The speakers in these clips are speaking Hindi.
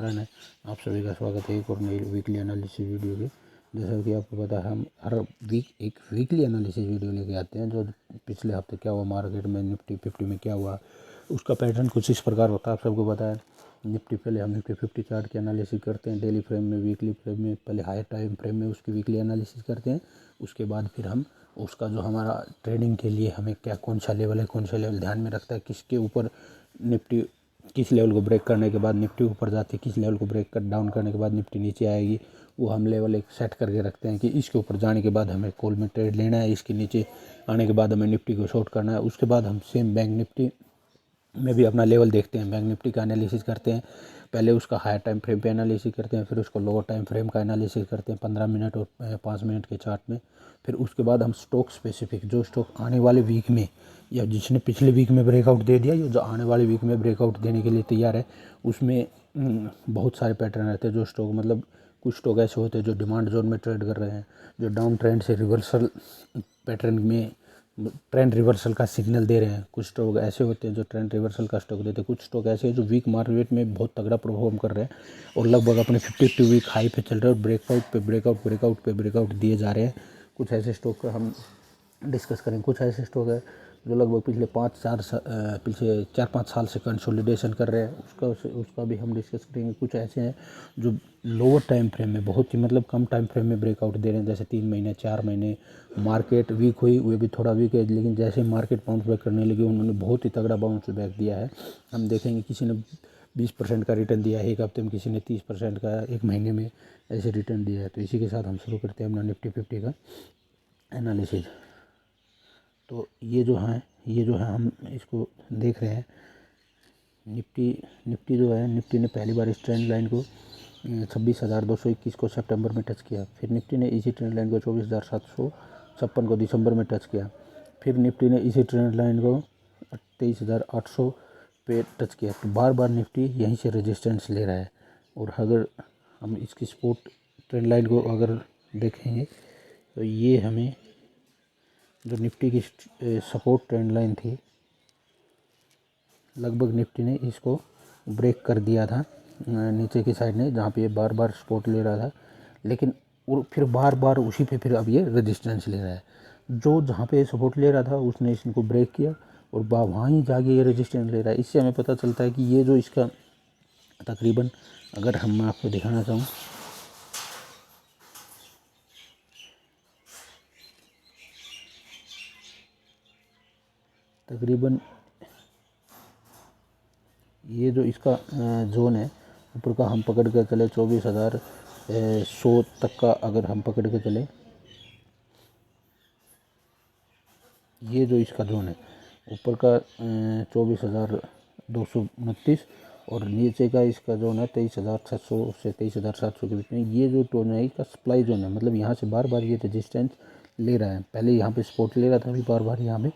है ना, आप सभी का स्वागत है एक और नई वीकली एनालिसिस वीडियो के। जैसा कि आपको पता है, हम हर वीक एक वीकली एनालिसिस वीडियो लेके आते हैं। जो पिछले हफ्ते क्या हुआ मार्केट में, निफ्टी 50 में क्या हुआ, उसका पैटर्न कुछ इस प्रकार होता है। आप सबको पता है, निफ्टी पहले हम निफ्टी 50 चार्ट की एनालिसिस करते हैं, डेली फ्रेम में, वीकली फ्रेम में, पहले हायर टाइम फ्रेम में उसकी वीकली एनालिसिस करते हैं। उसके बाद फिर हम उसका जो हमारा ट्रेडिंग के लिए हमें क्या कौन सा लेवल है, कौन सा लेवल ध्यान में रखता है, किसके ऊपर निफ्टी किस लेवल को ब्रेक करने के बाद निफ्टी ऊपर जाती है, किस लेवल को ब्रेक कर डाउन करने के बाद निफ्टी नीचे आएगी, वो हम लेवल एक सेट करके रखते हैं कि इसके ऊपर जाने के बाद हमें कॉल में ट्रेड लेना है, इसके नीचे आने के बाद हमें निफ्टी को शॉर्ट करना है। उसके बाद हम सेम बैंक निफ्टी में भी अपना लेवल देखते हैं, बैंक निफ्टी का एनालिसिस करते हैं। पहले उसका हायर टाइम फ्रेम पे एनालिसिस करते हैं, फिर उसको लोअर टाइम फ्रेम का एनालिसिस करते हैं 15 मिनट और 5 मिनट के चार्ट में। फिर उसके बाद हम स्टॉक स्पेसिफिक, जो स्टॉक आने वाले वीक में या जिसने पिछले वीक में ब्रेकआउट दे दिया या जो आने वाले वीक में ब्रेकआउट देने के लिए तैयार है, उसमें बहुत सारे पैटर्न रहते हैं। जो स्टॉक मतलब कुछ स्टॉक ऐसे होते हैं जो डिमांड जोन में ट्रेड कर रहे हैं, जो डाउन ट्रेंड से रिवर्सल पैटर्न में ट्रेंड रिवर्सल का सिग्नल दे रहे हैं। कुछ स्टॉक ऐसे होते हैं जो ट्रेंड रिवर्सल का स्टॉक देते हैं। कुछ स्टॉक ऐसे हैं जो वीक मार्केट में बहुत तगड़ा परफॉर्म कर रहे हैं और लगभग अपने 52 वीक हाई पे चल रहे हैं और ब्रेकआउट पे ब्रेकआउट ब्रेकआउट पे ब्रेकआउट दिए जा रहे हैं। कुछ ऐसे स्टॉक का हम डिस्कस करेंगे। कुछ ऐसे स्टॉक है जो लगभग पिछले 4-5 साल से कंसोलिडेशन कर रहे हैं, उसका भी हम डिस्कस करेंगे। कुछ ऐसे हैं जो लोअर टाइम फ्रेम में बहुत ही मतलब कम टाइम फ्रेम में ब्रेकआउट दे रहे हैं, जैसे 3 महीने 4 महीने मार्केट वीक हुई, वो भी थोड़ा वीक है, लेकिन जैसे ही मार्केट बाउंस बैक करने लगी उन्होंने बहुत ही तगड़ा बाउंस बैक दिया है। हम देखेंगे किसी ने 20% का रिटर्न दिया है एक हफ्ते में, किसी ने 30% का एक महीने में ऐसे रिटर्न दिया है। तो इसी के साथ हम शुरू करते हैं अपना निफ्टी 50 का एनालिसिस। तो ये जो है हम इसको देख रहे हैं। निफ्टी जो है, निफ्टी ने पहली बार इस ट्रेंड लाइन को 26,221 को सितंबर में टच किया। फिर निफ्टी ने इसी ट्रेंड लाइन को 24,756 को दिसंबर में टच किया। फिर निफ्टी ने इसी ट्रेंड लाइन को 23,800 पे टच किया। तो बार बार निफ्टी यहीं से रेजिस्टेंस ले रहा है। और अगर हम इसकी सपोर्ट ट्रेंड लाइन को अगर देखेंगे तो ये हमें जो निफ्टी की सपोर्ट ट्रेंड लाइन थी, लगभग निफ्टी ने इसको ब्रेक कर दिया था नीचे की साइड ने, जहाँ पे ये बार बार सपोर्ट ले रहा था, लेकिन और फिर बार बार उसी पे फिर अब ये रेजिस्टेंस ले रहा है। जो जहाँ पे सपोर्ट ले रहा था उसने इसको ब्रेक किया और वहाँ ही जाके ये रेजिस्टेंस ले रहा है। इससे हमें पता चलता है कि ये जो इसका तकरीबन, अगर हम मैं आपको दिखाना चाहूँ, तकरीबन ये जो इसका जोन है ऊपर का हम पकड़ कर चले 24,100 तक का, अगर हम पकड़ के चले, ये जो इसका जोन है ऊपर का 24,229 और नीचे का इसका जोन है 23,600 से 23,700 के बीच में। ये जो जोन है इसका सप्लाई जोन है, मतलब यहाँ से बार बार ये रेजिस्टेंस ले रहा है। पहले यहाँ पे सपोर्ट ले रहा था, अभी बार बार यहाँ पे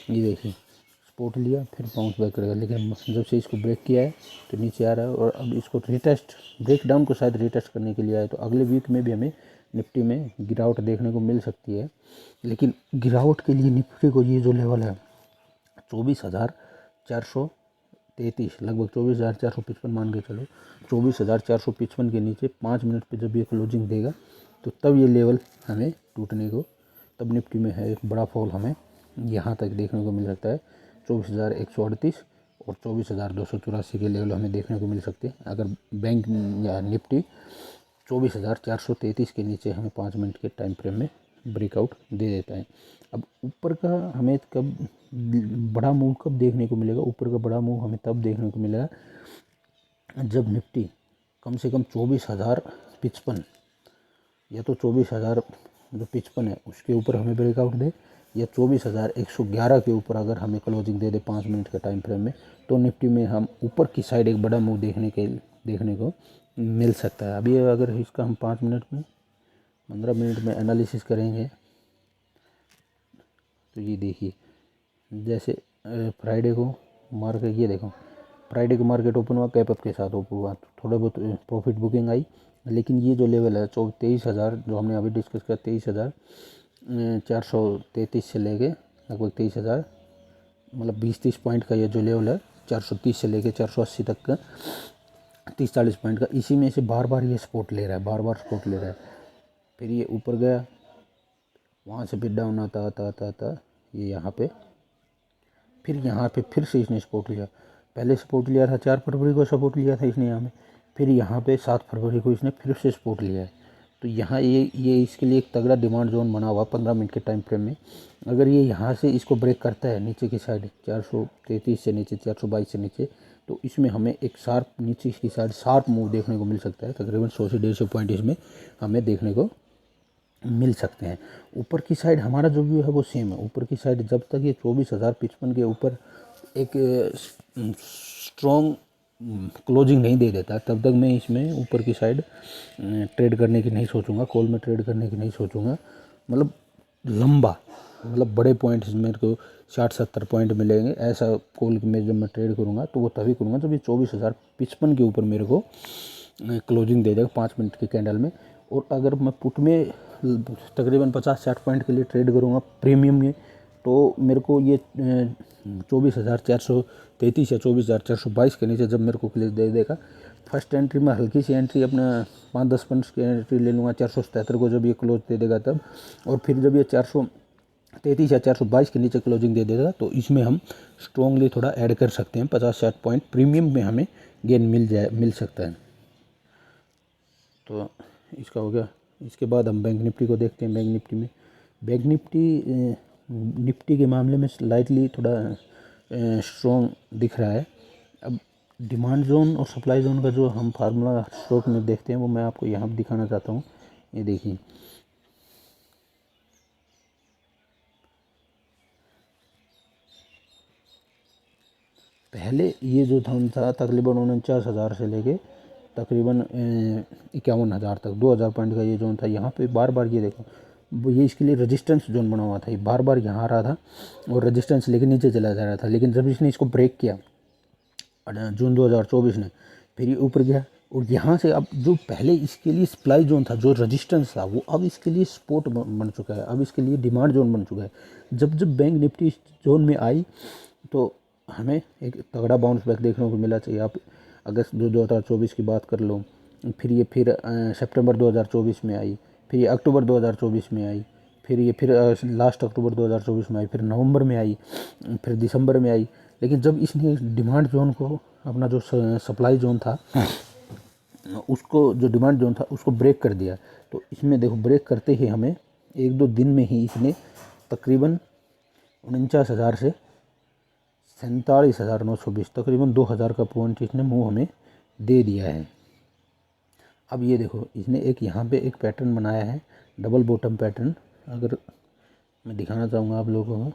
ये देखिए सपोर्ट लिया, फिर बाउंस बैक करेगा, लेकिन जब से इसको ब्रेक किया है तो नीचे आ रहा है और अब इसको रिटेस्ट, ब्रेक डाउन को शायद रिटेस्ट करने के लिए आया। तो अगले वीक में भी हमें निफ्टी में गिरावट देखने को मिल सकती है, लेकिन गिरावट के लिए निफ्टी को ये जो लेवल है 24,433, लगभग 24,455 मान के चलो, 24,455 के नीचे 5 मिनट पे जब ये क्लोजिंग देगा तो तब ये लेवल हमें टूटने को, तब निफ्टी में है एक बड़ा फॉल हमें यहाँ तक देखने को मिल सकता है। 24,138 और 24,284 के लेवल हमें देखने को मिल सकते हैं अगर बैंक या निफ्टी 24,433 के नीचे हमें 5 मिनट के टाइम फ्रेम में ब्रेकआउट दे देता है। अब ऊपर का हमें कब बड़ा मूव कब देखने को मिलेगा? ऊपर का बड़ा मूव हमें तब देखने को मिलेगा जब निफ्टी कम से कम 24,055 या तो 24,055 है उसके ऊपर हमें ब्रेकआउट दे, या 24,111 के ऊपर अगर हमें क्लोजिंग दे दे 5 मिनट के टाइम फ्रेम में, तो निफ्टी में हम ऊपर की साइड एक बड़ा मूव देखने को मिल सकता है। अभी अगर इसका हम 5 मिनट में 15 मिनट में एनालिसिस करेंगे तो ये देखिए, जैसे फ्राइडे को मार्केट, ये देखो फ्राइडे को मार्केट ओपन हुआ कैप अप के साथ ओपन हुआ, तो थोड़ा बहुत प्रॉफिट बुकिंग आई, लेकिन ये जो लेवल है 23,000 जो हमने अभी डिस्कस किया, 23,433 से लेके लगभग 23,000, मतलब 20-30 पॉइंट का ये जो लेवल है 430 से लेके 480 तक का, 30-40 पॉइंट का, इसी में से बार बार ये सपोर्ट ले रहा है, बार बार सपोर्ट ले रहा है। फिर ये ऊपर गया, वहाँ से फिर डाउन आता आता आता आता ये यहाँ पे, फिर यहाँ पे फिर से इसने सपोर्ट लिया। पहले सपोर्ट लिया था 4 फरवरी को सपोर्ट लिया था इसने यहाँ में, फिर यहाँ पे 7 फरवरी को इसने फिर से सपोर्ट लिया है। तो यहाँ ये इसके लिए एक तगड़ा डिमांड जोन बना हुआ 15 मिनट के टाइम फ्रेम में। अगर ये यहाँ से इसको ब्रेक करता है नीचे की साइड 433 से नीचे, 422 से नीचे, तो इसमें हमें एक शार्प नीचे की साइड शार्प मूव देखने को मिल सकता है। तकरीबन 100 से 150 पॉइंट इसमें हमें देखने को मिल सकते हैं। ऊपर की साइड हमारा जो व्यू है वो सेम है। ऊपर की साइड जब तक ये 24,055 के ऊपर एक स्ट्रॉन्ग क्लोजिंग नहीं दे देता, तब तक मैं इसमें ऊपर की साइड ट्रेड करने की नहीं सोचूंगा, कॉल में ट्रेड करने की नहीं सोचूंगा। मतलब लंबा, मतलब बड़े पॉइंट्स मेरे को 60-70 पॉइंट मिलेंगे, ऐसा कॉल में जब मैं ट्रेड करूंगा तो वो तभी करूंगा जब ये 24,055 के ऊपर मेरे को क्लोजिंग दे देगा 5 मिनट की कैंडल में। और अगर मैं पुट में तकरीबन 50-60 पॉइंट के लिए ट्रेड करूँगा प्रीमियम में, तो मेरे को ये 24,433 या 24,422 के नीचे जब मेरे को क्लियर दे देगा, फर्स्ट एंट्री में हल्की सी एंट्री अपना 5-10 पॉइंट्स की एंट्री ले लूँगा 477 को जब ये क्लोज दे देगा तब। और फिर जब ये 433 या 422 के नीचे क्लोजिंग दे देगा तो इसमें हम स्ट्रॉन्गली थोड़ा ऐड कर सकते हैं, 50-60 पॉइंट प्रीमियम में हमें गेन मिल सकता है। तो इसका हो गया। इसके बाद हम बैंक निफ्टी को देखते हैं। बैंक निफ्टी के मामले में स्लाइटली थोड़ा स्ट्रॉन्ग दिख रहा है। अब डिमांड जोन और सप्लाई जोन का जो हम फार्मूला स्टॉक में देखते हैं वो मैं आपको यहाँ पर दिखाना चाहता हूँ। ये देखिए, पहले ये जो था तकरीबन 49,000 से लेके तकरीबन 51,000 तक 2,000 पॉइंट का ये जोन था। यहाँ पे बार बार ये देखो, ये इसके लिए रेजिस्टेंस जोन बना हुआ था, ये बार बार यहाँ आ रहा था और रेजिस्टेंस लेके नीचे चला जा रहा था। लेकिन जब इसने इसको ब्रेक किया जून 2024 में, फिर ये ऊपर गया और यहाँ से अब जो पहले इसके लिए सप्लाई जोन था, जो रेजिस्टेंस था, वो अब इसके लिए सपोर्ट बन चुका है, अब इसके लिए डिमांड जोन बन चुका है। जब बैंक निफ्टी इस जोन में आई तो हमें एक तगड़ा बाउंस बैक देखने को मिला। चाहिए आप अगस्त 2024 की बात कर लो, फिर सितंबर 2024 में आई, फिर ये अक्टूबर 2024 में आई, फिर लास्ट अक्टूबर 2024 में आई, फिर नवंबर में आई, फिर दिसंबर में आई। लेकिन जब इसने डिमांड जोन को, अपना जो सप्लाई जोन था उसको, जो डिमांड जोन था उसको ब्रेक कर दिया, तो इसमें देखो ब्रेक करते ही हमें 1-2 दिन में ही इसने तकरीबन 49,000 से 47,920 तकरीबन 2,000 का पॉइंट इसने मूव हमें दे दिया है। अब ये देखो, इसने एक यहाँ पे एक पैटर्न बनाया है, डबल बॉटम पैटर्न। अगर मैं दिखाना चाहूँगा आप लोगों को,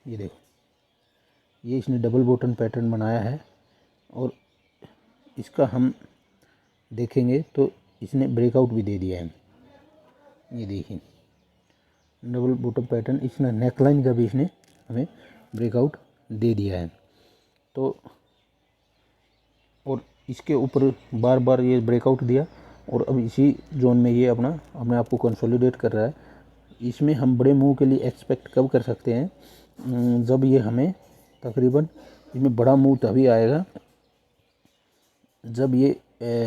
ये देखो, ये इसने डबल बॉटम पैटर्न बनाया है और इसका हम देखेंगे तो इसने ब्रेकआउट भी दे दिया है। ये देखिए डबल बॉटम पैटर्न, इसने नेकलाइन का भी इसने हमें ब्रेकआउट दे दिया है। तो और इसके ऊपर बार बार ये ब्रेकआउट दिया और अब इसी जोन में ये अपने आप को कंसोलिडेट कर रहा है। इसमें हम बड़े मूव के लिए एक्सपेक्ट कब कर सकते हैं, जब ये हमें तकरीबन, इसमें बड़ा मूव तभी आएगा जब ये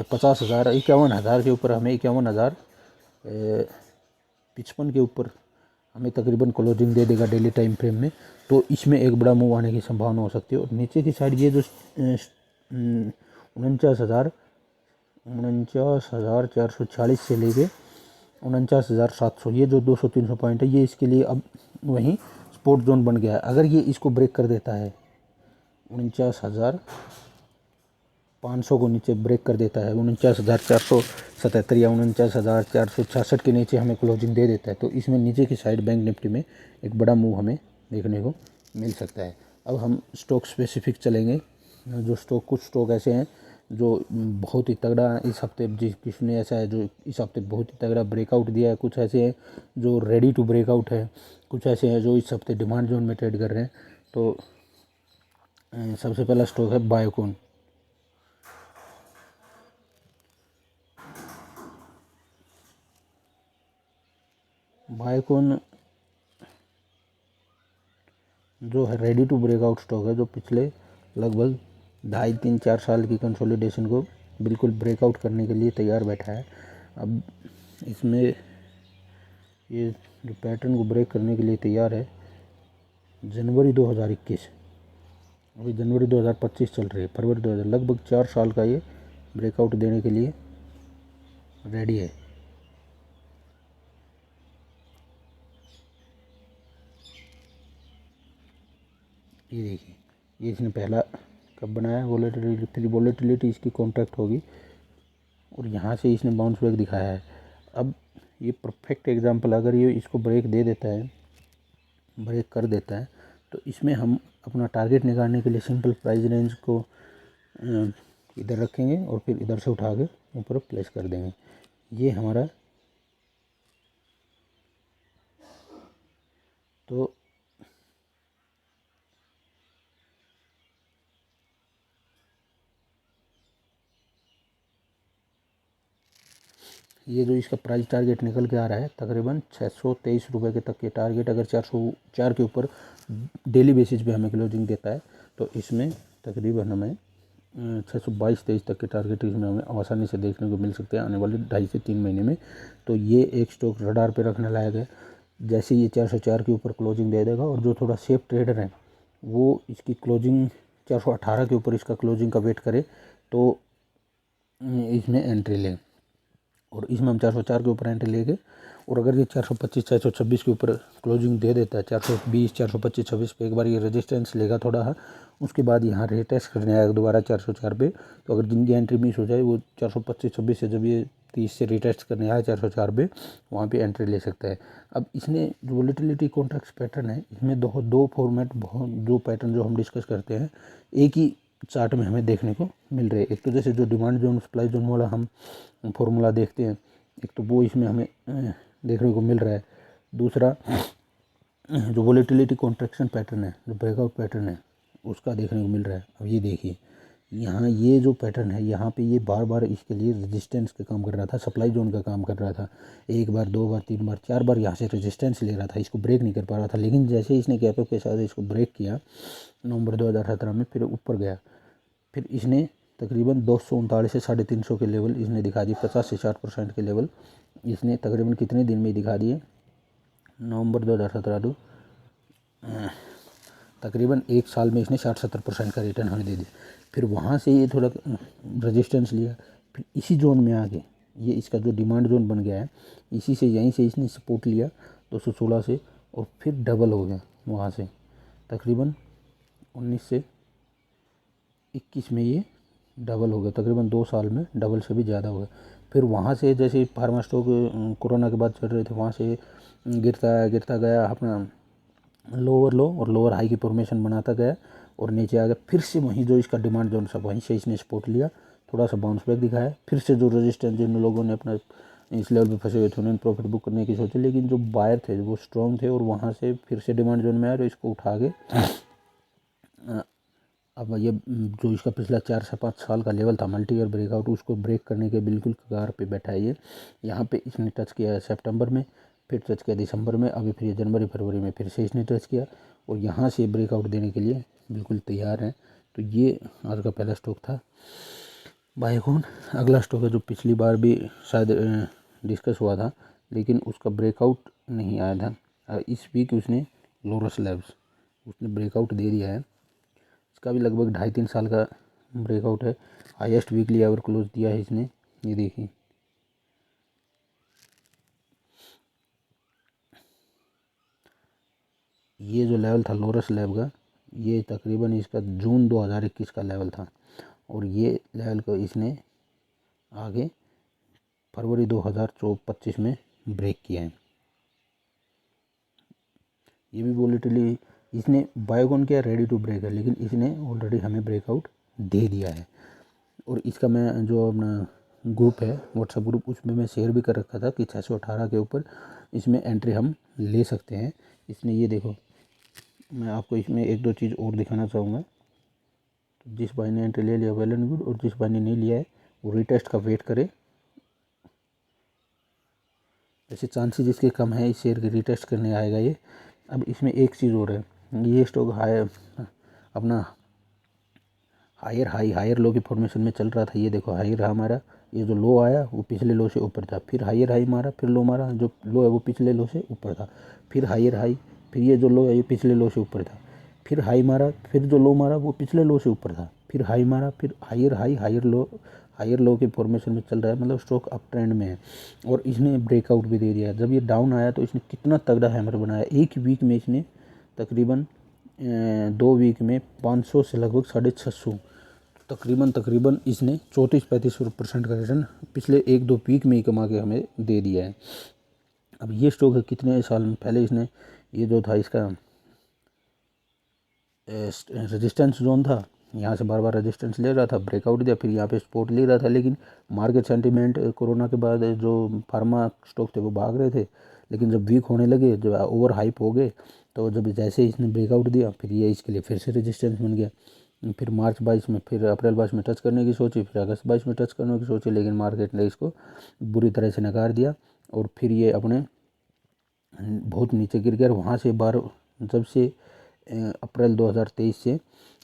50,000 51,000 के ऊपर, हमें 51,055 के ऊपर हमें तकरीबन क्लोजिंग दे देगा डेली टाइम फ्रेम में। तो इसमें एक बड़ा मूव आने की संभावना हो सकती है। और नीचे की साइड ये जो 49,440 से लेके 49,700, ये जो 200-300 पॉइंट है, ये इसके लिए अब वहीं सपोर्ट जोन बन गया है। अगर ये इसको ब्रेक कर देता है, 49,500 को नीचे ब्रेक कर देता है, 49,477 या 49,466 के नीचे हमें क्लोजिंग दे देता है, तो इसमें नीचे की साइड बैंक निफ्टी में एक बड़ा मूव हमें देखने को मिल सकता है। अब हम स्टॉक स्पेसिफिक चलेंगे। कुछ स्टॉक ऐसे हैं जो बहुत ही तगड़ा इस हफ्ते, किसने ऐसा है जो इस हफ्ते बहुत ही तगड़ा ब्रेकआउट दिया है, कुछ ऐसे हैं जो रेडी टू ब्रेकआउट है, कुछ ऐसे हैं जो इस हफ्ते डिमांड जोन में ट्रेड कर रहे हैं। तो सबसे पहला स्टॉक है बायोकॉन। बायोकॉन जो है रेडी टू ब्रेकआउट स्टॉक है, जो पिछले लगभग 2.5-3-4 साल की कंसोलिडेशन को बिल्कुल ब्रेकआउट करने के लिए तैयार बैठा है। अब इसमें ये जो पैटर्न को ब्रेक करने के लिए तैयार है जनवरी 2021, अभी जनवरी 2025 चल रही है, फरवरी 2000, लगभग 4 साल का ये ब्रेकआउट देने के लिए रेडी है। ये देखिए, ये इसने पहला कब बनाया, वोलेटिलिटी इसकी कॉन्ट्रैक्ट होगी और यहाँ से इसने बाउंस बैक दिखाया है। अब ये परफेक्ट एग्जांपल, अगर ये इसको ब्रेक दे देता है, ब्रेक कर देता है, तो इसमें हम अपना टारगेट निकालने के लिए सिंपल प्राइस रेंज को इधर रखेंगे और फिर इधर से उठा के ऊपर प्लेस कर देंगे। ये हमारा, तो ये जो इसका प्राइस टारगेट निकल के आ रहा है तकरीबन 623 रुपये के तक के टारगेट, अगर 404 के ऊपर डेली बेसिस पे हमें क्लोजिंग देता है तो इसमें तकरीबन हमें 622-23 तक के टारगेट इसमें हमें आसानी से देखने को मिल सकते हैं आने वाले 2.5 से 3 महीने में। तो ये एक स्टॉक रडार पे रखने लायक है। जैसे ये 404 के ऊपर क्लोजिंग दे देगा और जो थोड़ा सेफ ट्रेडर है वो इसकी क्लोजिंग 418 के ऊपर इसका क्लोजिंग का वेट करे तो इसमें एंट्री लें, और इसमें हम 404 के ऊपर एंट्री लेंगे। और अगर ये 425 426 के ऊपर क्लोजिंग दे देता है, 420 425 26 पे एक बार ये रेजिस्टेंस लेगा थोड़ा है, उसके बाद यहाँ रेटेस्ट करने आएगा दोबारा 404 पे। तो अगर जिनकी एंट्री मिस हो जाए वो 425 26 से जब ये 30 से रिटेस्ट करने आया 404 पे, वहाँ पे एंट्री ले सकता है। अब इसने जो वोलेटिलिटी कॉन्ट्रैक्ट्स पैटर्न है, इसमें दो फॉर्मेट, जो पैटर्न जो हम डिस्कस करते हैं एक ही चार्ट में हमें देखने को मिल रहे हैं। एक तो जैसे जो डिमांड जोन सप्लाई जोन वाला हम फॉर्मूला देखते हैं, एक तो वो इसमें हमें देखने को मिल रहा है। दूसरा जो वोलेटिलिटी कॉन्ट्रैक्शन पैटर्न है, जो ब्रेकआउट पैटर्न है, उसका देखने को मिल रहा है। अब ये देखिए, यहाँ ये जो पैटर्न है, यहाँ पे ये बार बार इसके लिए रेजिस्टेंस का काम कर रहा था, सप्लाई जोन का काम कर रहा था। एक बार, 2 बार, 3 बार, 4 बार यहाँ से रेजिस्टेंस ले रहा था, इसको ब्रेक नहीं कर पा रहा था। लेकिन जैसे ही इसने गैप अप के साथ इसको ब्रेक किया नवंबर 2017 में, फिर ऊपर गया। फिर इसने तकरीबन 239 से 350 के लेवल इसने दिखा दिए, 50 से 60% के लेवल इसने तकरीबन कितने दिन में दिखा दिए, नवंबर 2017 तो तकरीबन 1 साल में इसने 60-70% का रिटर्न हमें दे दिया। फिर वहाँ से ये थोड़ा रेजिस्टेंस लिया, फिर इसी जोन में आके ये इसका जो डिमांड जोन बन गया है, इसी से यहीं से इसने सपोर्ट लिया 216 से, और फिर डबल हो गया वहाँ से तकरीबन 19 से 21 में ये डबल हो गया, तकरीबन 2 साल में डबल से भी ज़्यादा हो गया। फिर वहाँ से जैसे फार्मा स्टॉक कोरोना के बाद चल रहे थे, वहाँ से गिरता गया अपना लोअर लो और लोअर हाई की फॉर्मेशन बनाता गया और नीचे आ गया। फिर से वहीं जो इसका डिमांड जोन था वहीं से इसने सपोर्ट लिया, थोड़ा सा बाउंस बैक दिखाया। फिर से जो रेजिस्टेंस जिन लोगों ने अपना इस लेवल पे फंसे हुए थे उन्होंने प्रॉफिट बुक करने की सोची, लेकिन जो बायर थे वो स्ट्रॉन्ग थे और वहाँ से फिर से डिमांड जोन में आए और इसको उठा के अब ये जो इसका पिछला 4 से 5 साल का लेवल था मल्टी ईयर ब्रेकआउट, उसको ब्रेक करने के बिल्कुल कगार पे बैठा है ये। यहाँ पे इसने टच किया है सितंबर में, फिर टच किया दिसंबर में, अभी फिर जनवरी फरवरी में फिर से इसने टच किया और यहाँ से ब्रेकआउट देने के लिए बिल्कुल तैयार है। तो ये आज का पहला स्टॉक था बायोकॉन। अगला स्टॉक है जो पिछली बार भी शायद डिस्कस हुआ था लेकिन उसका ब्रेकआउट नहीं आया था। इस वीक उसने लोरस लैब्स उसने ब्रेकआउट दे दिया है। इसका भी लगभग 2.5-3 साल का ब्रेकआउट है। हाईएस्ट वीकली एवर क्लोज दिया है इसने, ये देखिए। ये जो लेवल था लोरस लैब का, ये तकरीबन इसका जून 2021 का लेवल था और ये लेवल को इसने आगे फरवरी 2025 में ब्रेक किया है। ये भी वोलेटिली इसने बायोकॉन किया रेडी टू ब्रेक है, लेकिन इसने ऑलरेडी हमें ब्रेकआउट दे दिया है। और इसका मैं जो अपना ग्रुप है व्हाट्सएप ग्रुप, उसमें मैं शेयर भी कर रखा था कि 618 के ऊपर इसमें एंट्री हम ले सकते हैं। इसने ये देखो, मैं आपको इसमें 1-2 चीज़ और दिखाना चाहूँगा। तो जिस भाई ने एंट्री ले लिया वेल एंड गुड, और जिस भाई ने नहीं लिया है वो रिटेस्ट का वेट करे। वैसे चांसेस इसके कम है इस शेयर के रिटेस्ट करने आएगा ये। अब इसमें एक चीज़ और है, ये स्टॉक हाई अपना हायर लो की फॉर्मेशन में चल रहा था। ये देखो हायर हमारा, ये जो लो आया वो पिछले लो से ऊपर था, फिर हायर हाई मारा, फिर लो मारा, जो लो है वो पिछले लो से ऊपर था, फिर हायर हाई, फिर ये जो लो है ये पिछले लो से ऊपर था, फिर हाई मारा, फिर जो लो मारा वो पिछले लो से ऊपर था, फिर हाई मारा, फिर हायर हाई हायर लो के फॉर्मेशन में चल रहा है, मतलब स्टॉक अप ट्रेंड में है। और इसने ब्रेकआउट भी दे दिया। जब ये डाउन आया तो इसने कितना तगड़ा हैमर बनाया। एक वीक में इसने तकरीबन 2 वीक में 500 से लगभग 650, तकरीबन इसने 34-35% का रिटर्न पिछले 1-2 वीक में ही कमा के हमें दे दिया है। अब ये स्टॉक है कितने साल में पहले इसने, ये जो था इसका रेजिस्टेंस जोन था, यहाँ से बार बार रेजिस्टेंस ले रहा था, ब्रेकआउट दिया, फिर यहाँ पे सपोर्ट ले रहा था, लेकिन मार्केट सेंटीमेंट कोरोना के बाद जो फार्मा स्टॉक थे वो भाग रहे थे, लेकिन जब वीक होने लगे, जब ओवर हाइप हो गए, तो जब जैसे इसने ब्रेकआउट दिया फिर ये इसके लिए फिर से रेजिस्टेंस बन गया। फिर मार्च 22 में, फिर अप्रैल 22 में टच करने की सोची, फिर अगस्त 22 में टच करने की सोची, लेकिन मार्केट ने इसको बुरी तरह से नकार दिया और फिर ये अपने बहुत नीचे गिर गया। वहाँ से बार जब से अप्रैल 2023 से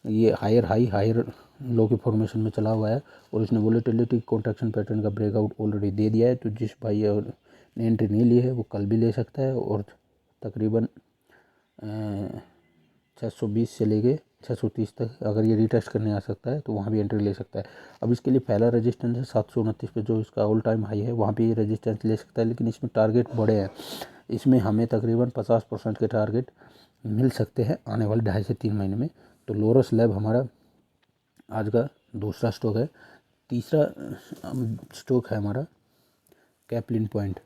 ये हायर हाई हायर लो की फॉर्मेशन में चला हुआ है और इसने वोलेटिलिटी कॉन्ट्रैक्शन पैटर्न का ब्रेकआउट ऑलरेडी दे दिया है। तो जिस भाई ने एंट्री नहीं ली है वो कल भी ले सकता है और तकरीबन 620 से लेके 630 तक अगर ये रिटेस्ट करने आ सकता है तो वहाँ भी एंट्री ले सकता है। अब इसके लिए पहला रेजिस्टेंस है 729 पे, जो इसका ऑल टाइम हाई है, वहाँ पे ये रेजिस्टेंस ले सकता है, लेकिन इसमें टारगेट बड़े हैं। इसमें हमें तकरीबन 50% के टारगेट मिल सकते हैं आने वाले 2.5 से 3 महीने में। तो लोरस लैब हमारा आज का दूसरा स्टॉक है। तीसरा स्टॉक है हमारा कैपलिन पॉइंट।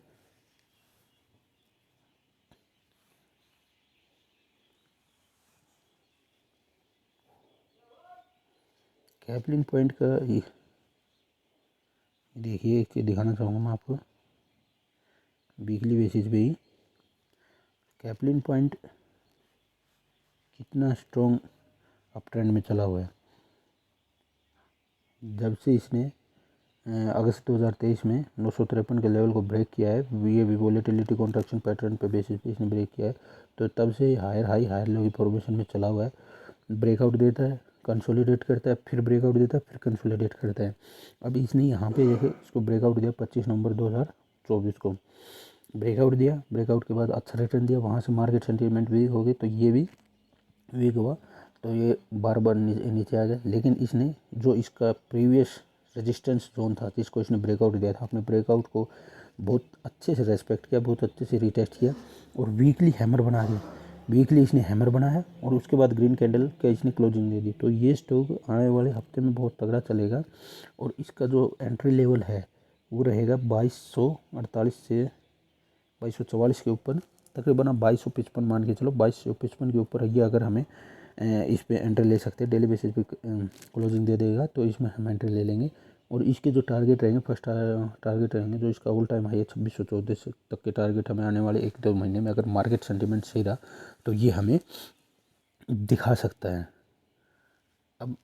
कैपलिन पॉइंट का देखिए, एक चीज़ दिखाना चाहूँगा मैं आपको, वीकली बेसिस पे ही कैपलिन पॉइंट कितना स्ट्रॉन्ग अप ट्रेंड में चला हुआ है। जब से इसने अगस्त 2023 में 953 के लेवल को ब्रेक किया है, ये भी वोलेटिलिटी कॉन्ट्रैक्शन पैटर्न पे बेसिस पे इसने ब्रेक किया है, तो तब से हायर हाई हायर लो की फॉर्मेशन में चला हुआ है। ब्रेकआउट देता है, कंसोलिडेट करता है, फिर ब्रेकआउट देता है, फिर कंसोलिडेट करता है। अब इसने यहाँ पे इसको ब्रेकआउट दिया 25 नवंबर 2024 को ब्रेकआउट दिया। ब्रेकआउट के बाद अच्छा रिटर्न दिया, वहाँ से मार्केट सेंटीमेंट वीक हो गई, तो ये भी वीक हुआ, तो ये बार बार नीचे आ गया। लेकिन इसने जो इसका प्रीवियस रेजिस्टेंस जोन था जिसको इसने ब्रेकआउट दिया था, अपने ब्रेकआउट को बहुत अच्छे से रेस्पेक्ट किया, बहुत अच्छे से रिटेस्ट किया और वीकली हैमर बना दिया। वीकली इसने हैमर बनाया और उसके बाद ग्रीन कैंडल का इसने क्लोजिंग दे दी। तो ये स्टॉक आने वाले हफ्ते में बहुत तगड़ा चलेगा और इसका जो एंट्री लेवल है वो रहेगा 2248 से 2244 के ऊपर, तकरीबन आप 2255 मान के चलो, 2255 के ऊपर ये अगर हमें इस पे एंट्री ले सकते हैं, डेली बेसिस पे क्लोजिंग दे देगा तो इसमें हम एंट्री ले लेंगे। और इसके जो टारगेट रहेंगे, फर्स्ट टारगेट रहेंगे जो इसका ऑल टाइम हाई है 2634 तक के टारगेट हमें आने वाले 1-2 महीने में, अगर मार्केट सेंटीमेंट सही रहा तो ये हमें दिखा सकता है। अब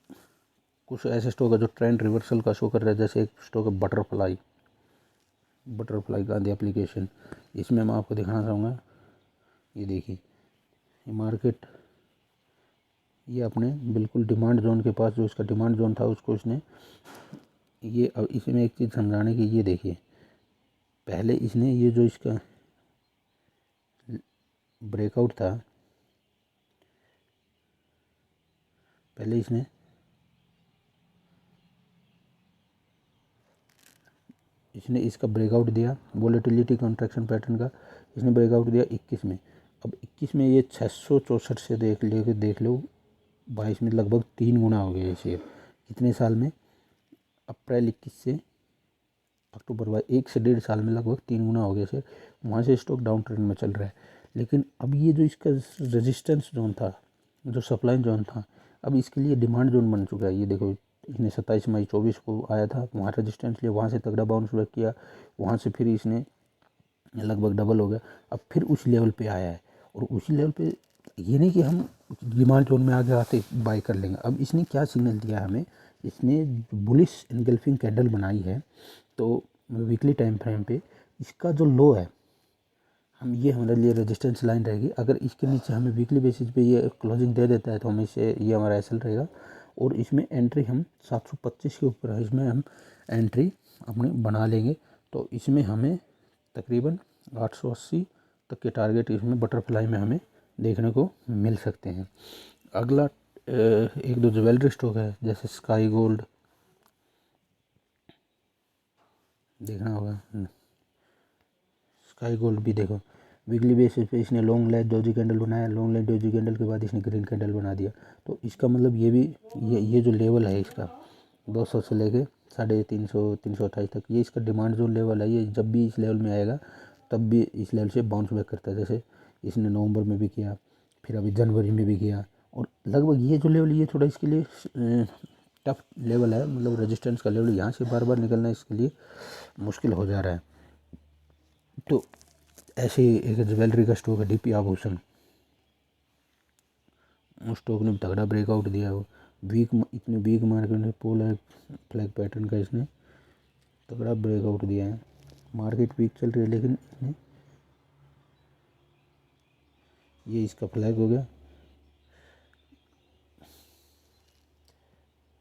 कुछ ऐसे स्टॉक है जो ट्रेंड रिवर्सल का शो कर रहा है, जैसे एक स्टॉक है बटरफ्लाई गांधी एप्लीकेशन। इसमें मैं आपको दिखाना चाहूँगा, ये देखिए, ये मार्केट ये अपने बिल्कुल डिमांड जोन के पास, जो इसका डिमांड जोन था उसको इसने ये, अब इसमें एक चीज़ समझाने की, ये देखिए, पहले इसने ये जो इसका ब्रेकआउट था, पहले इसने इसका ब्रेकआउट दिया, वोलेटिलिटी कॉन्ट्रैक्शन पैटर्न का इसने ब्रेकआउट दिया 21 में। अब 21 में ये 664 से देख लो 22 में लगभग 3 गुना हो गया ये शेयर। कितने साल में? अप्रैल 21 से अक्टूबर 22, 1 से 1.5 साल में लगभग 3 गुना हो गया शेयर। वहाँ से स्टॉक डाउन ट्रेंड में चल रहा है। लेकिन अब ये जो इसका रेजिस्टेंस जोन था, जो सप्लाई जोन था, अब इसके लिए डिमांड जोन बन चुका है। ये देखो, इसने 27 मई 24 को आया था, वहाँ रेजिस्टेंस लिया, वहाँ से तगड़ा बाउंस बैक किया, वहाँ से फिर इसने लगभग डबल हो गया, अब फिर उस लेवल पे आया है। और उसी लेवल पे ये नहीं कि हम डिमांड जोन में आगे आते बाय कर लेंगे। अब इसने क्या सिग्नल दिया हमें, इसने बुलिश एनगल्फिंग कैंडल बनाई है, तो वीकली टाइम फ्रेम पे इसका जो लो है, हम ये हमारे लिए रेजिस्टेंस लाइन रहेगी। अगर इसके नीचे हमें वीकली बेसिस पे ये क्लोजिंग दे देता है तो हमें से ये हमारा एसएल रहेगा। और इसमें एंट्री हम 725 के ऊपर है, इसमें हम एंट्री अपने बना लेंगे। तो इसमें हमें तकरीबन 880 तक के टारगेट इसमें बटरफ्लाई में हमें देखने को मिल सकते हैं। अगला एक दो ज्वेलरी स्टॉक है, जैसे स्काई गोल्ड देखना होगा। स्काई गोल्ड भी देखो वीकली बेसिस पे इसने लॉन्ग लाइट डोजी कैंडल बनाया, लॉन्ग लाइट डोजी कैंडल के बाद इसने ग्रीन कैंडल बना दिया। तो इसका मतलब ये भी ये जो लेवल है इसका 200 से लेके 350 328 तक, ये इसका डिमांड जोन लेवल है। ये जब भी इस लेवल में आएगा तब भी इस लेवल से बाउंस बैक करता है। जैसे इसने नवंबर में भी किया, फिर अभी जनवरी में भी किया, और लगभग ये जो लेवल ये थोड़ा इसके लिए टफ लेवल है, मतलब रेजिस्टेंस का लेवल, यहाँ से बार बार निकलना इसके लिए मुश्किल हो जा रहा है। तो ऐसे ही एक ज्वेलरी का स्टॉक है डीपी आभूषण, उस स्टॉक ने तगड़ा ब्रेकआउट दिया। वो इतने वीक मार्केट में पोलर फ्लैग पैटर्न का इसने तगड़ा ब्रेकआउट दिया है। मार्केट वीक चल रही है लेकिन इसने ये इसका फ्लैग हो गया,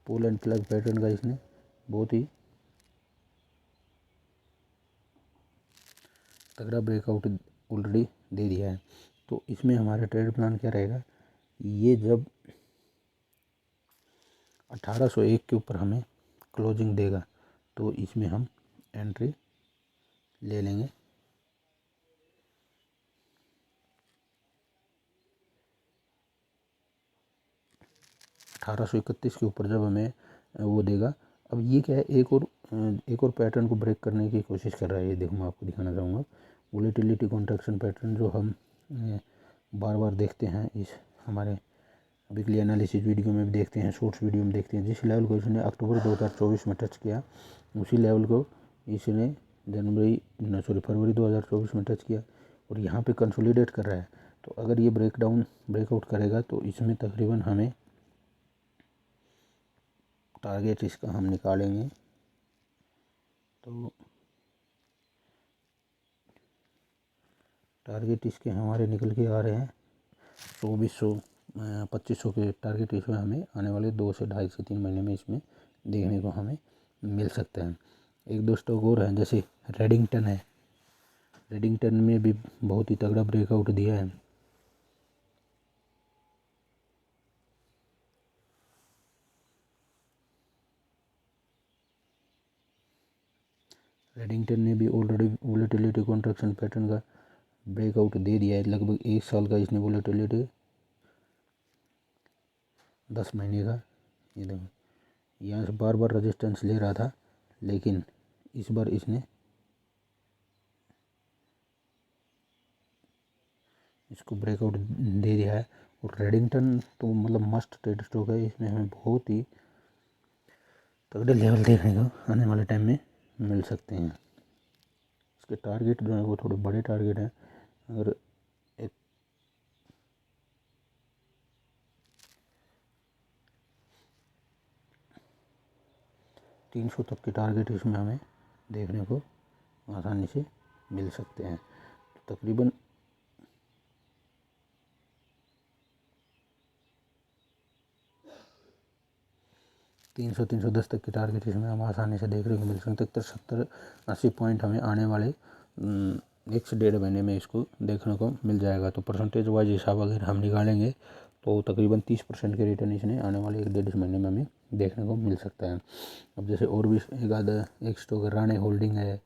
पोल एंड फ्लैग पैटर्न का इसने बहुत ही तगड़ा ब्रेकआउट ऑलरेडी दे दिया है। तो इसमें हमारा ट्रेड प्लान क्या रहेगा, ये जब 1801 के ऊपर हमें क्लोजिंग देगा तो इसमें हम एंट्री ले लेंगे। 1831 के ऊपर जब हमें वो देगा। अब ये क्या है, एक और पैटर्न को ब्रेक करने की कोशिश कर रहा है। ये देखो मैं आपको दिखाना चाहूँगा, वोलेटिलिटी कॉन्ट्रैक्शन पैटर्न जो हम बार बार देखते हैं, इस हमारे वीकली एनालिसिस वीडियो में भी देखते हैं, शॉर्ट्स वीडियो में देखते हैं। जिस लेवल को इसने अक्टूबर 2024 में टच किया, उसी लेवल को इसने फरवरी 2024 में टच किया और यहाँ पे कंसोलिडेट कर रहा है। तो अगर ये ब्रेकआउट करेगा तो इसमें तकरीबन हमें टारगेट इसका हम निकालेंगे। तो टारगेट इसके हमारे निकल के आ रहे हैं 2500 के टारगेट इसमें हमें आने वाले 2 से 2.5 से 3 महीने में इसमें देखने को हमें मिल सकता है। एक दो स्टॉक और हैं, जैसे रेडिंगटन है, रेडिंगटन में भी बहुत ही तगड़ा ब्रेकआउट दिया है। रेडिंगटन ने भी ऑलरेडी वोलेटिलिटी कॉन्ट्रैक्शन पैटर्न का ब्रेकआउट दे दिया है। लगभग 1 साल का इसने वोलेटिलिटी, 10 महीने का। ये देखो यहाँ से बार बार रेजिस्टेंस ले रहा था, लेकिन इस बार इसने इसको ब्रेकआउट दे दिया है। और रेडिंगटन तो मतलब मस्ट ट्रेड स्टॉक है, इसमें हमें बहुत ही तगड़े लेवल देखने को आने वाले टाइम में मिल सकते हैं। इसके टारगेट जो है वो थोड़े बड़े टारगेट हैं। अगर 300 तक के टारगेट इसमें हमें देखने को आसानी से मिल सकते हैं। तो तकरीबन 300-310 तक के टारगेट इसमें हम आसानी से देखने को मिल सकते हैं। 70-80 पॉइंट हमें आने वाले 1 से 1.5 महीने में इसको देखने को मिल जाएगा। तो परसेंटेज वाइज हिसाब अगर हम निकालेंगे तो तकरीबन 30% के रिटर्न इसने आने वाले 1-1.5 महीने में हमें देखने को मिल सकता है। अब जैसे और भी एक स्टॉक राणे होल्डिंग है,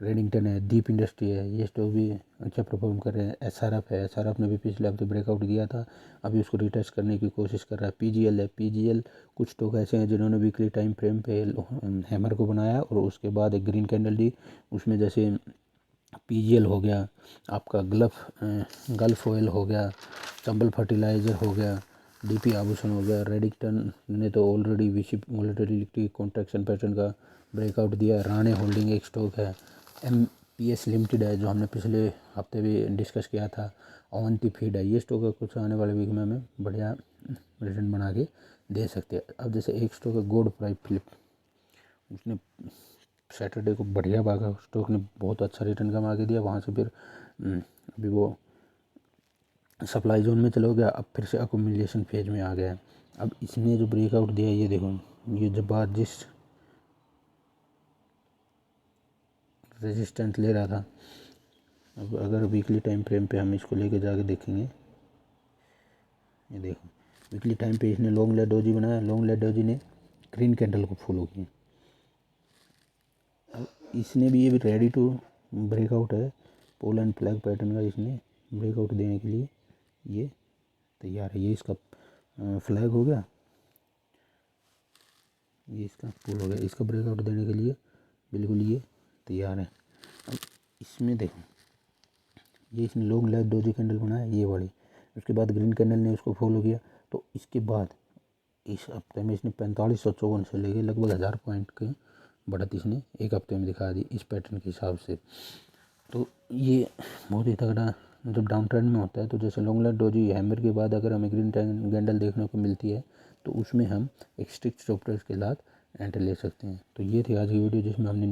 रेडिंगटन है, दीप इंडस्ट्री है, ये स्टॉक भी अच्छा परफॉर्म कर रहे हैं। एसआरएफ है, एसआरएफ ने भी पिछले हफ्ते ब्रेकआउट दिया था, अभी उसको रिटेस्ट करने की कोशिश कर रहा है। पीजीएल है, पीजीएल कुछ स्टॉक ऐसे हैं जिन्होंने वीकली टाइम फ्रेम पे हैमर को बनाया और उसके बाद एक ग्रीन कैंडल दी। उसमें जैसे पीजीएल हो गया, आपका गल्फ ऑयल हो गया, चंबल फर्टिलाइज़र हो गया, डीपी आभूषण हो गया। रेडिंगटन ने तो ऑलरेडी वोलेटिलिटी कॉन्ट्रैक्शन पैटर्न का ब्रेकआउट दिया। राणे होल्डिंग एक स्टॉक है, एमपीएस लिमिटेड है जो हमने पिछले हफ्ते भी डिस्कस किया था, अवंती फीड है। ये स्टॉक है, कुछ आने वाले वीक में हमें बढ़िया रिटर्न बना के दे सकते हैं। अब जैसे एक स्टॉक है गोल्ड प्राइस फ्लिप, उसने सैटरडे को बढ़िया भागा, स्टॉक ने बहुत अच्छा रिटर्न कमा के दिया। वहाँ से फिर अभी वो सप्लाई जोन में चला गया, अब फिर से अकोमुलेशन फेज में आ गया है। अब इसने जो ब्रेकआउट दिया ये देखो, ये ज़बरदस्त रेजिस्टेंस ले रहा था। अब अगर वीकली टाइम फ्रेम पे हम इसको लेके जाके देखेंगे, ये देखो वीकली टाइम पे इसने लॉन्ग लेड डोजी बनाया, लॉन्ग लेड डोजी ने ग्रीन कैंडल को फॉलो किया। अब इसने भी ये भी रेडी टू ब्रेकआउट है, पोल एंड फ्लैग पैटर्न का इसने ब्रेकआउट देने के लिए ये तैयार है। ये इसका फ्लैग हो गया, ये इसका पुल हो गया, इसका ब्रेकआउट देने के लिए बिल्कुल ये तैयार है। अब इसमें देखो ये इसने लॉन्ग लेग डोजी कैंडल बनाया ये वाली, उसके बाद ग्रीन कैंडल ने उसको फॉलो किया। तो इसके बाद इस हफ्ते में इसने 4554 से लेके लगभग 1000 पॉइंट की बढ़त इसने एक हफ्ते में दिखा दी इस पैटर्न के हिसाब से। तो ये बहुत ही तगड़ा जब डाउन ट्रेंड में होता है, तो जैसे लॉन्ग लेग डोजी हैमर के बाद अगर हमें ग्रीन कैंडल देखने को मिलती है तो उसमें हम एक स्ट्रिक्ट स्टॉप लॉस के साथ एंट्री ले सकते हैं। तो ये थी आज की वीडियो जिसमें हमने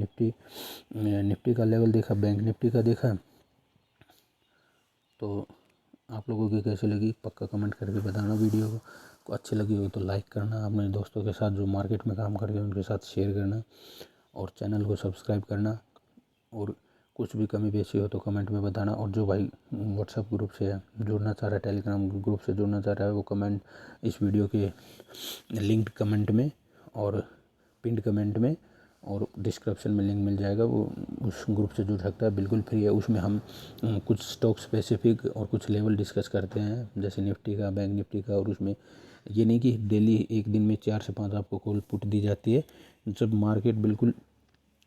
निफ्टी का लेवल देखा, बैंक निफ्टी का देखा। तो आप लोगों की कैसी लगी पक्का कमेंट करके बताना। वीडियो को अच्छी लगी हो तो लाइक करना, अपने दोस्तों के साथ जो मार्केट में काम करते हैं उनके साथ शेयर करना और चैनल को सब्सक्राइब करना। और कुछ भी कमी पेशी हो तो कमेंट में बताना। और जो भाई व्हाट्सएप ग्रुप से जुड़ना चाह रहा है, टेलीग्राम ग्रुप से जुड़ना चाह रहा है, वो कमेंट इस वीडियो के लिंक्ड कमेंट में और पिंड कमेंट में और डिस्क्रिप्शन में लिंक मिल जाएगा, वो उस ग्रुप से जुड़ सकता है, बिल्कुल फ्री है। उसमें हम कुछ स्टॉक स्पेसिफिक और कुछ लेवल डिस्कस करते हैं, जैसे निफ्टी का, बैंक निफ्टी का। और उसमें ये नहीं कि डेली एक दिन में 4 से 5 आपको कॉल पुट दी जाती है। जब मार्केट बिल्कुल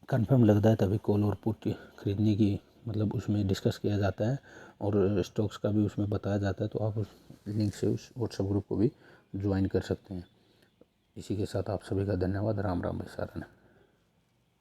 कंफर्म लगता है तभी कॉल और पुट खरीदने की मतलब उसमें डिस्कस किया जाता है और स्टॉक्स का भी उसमें बताया जाता है। तो आप उस लिंक से उस व्हाट्सएप ग्रुप को भी ज्वाइन कर सकते हैं। इसी के साथ आप सभी का धन्यवाद। राम राम भाई सारण।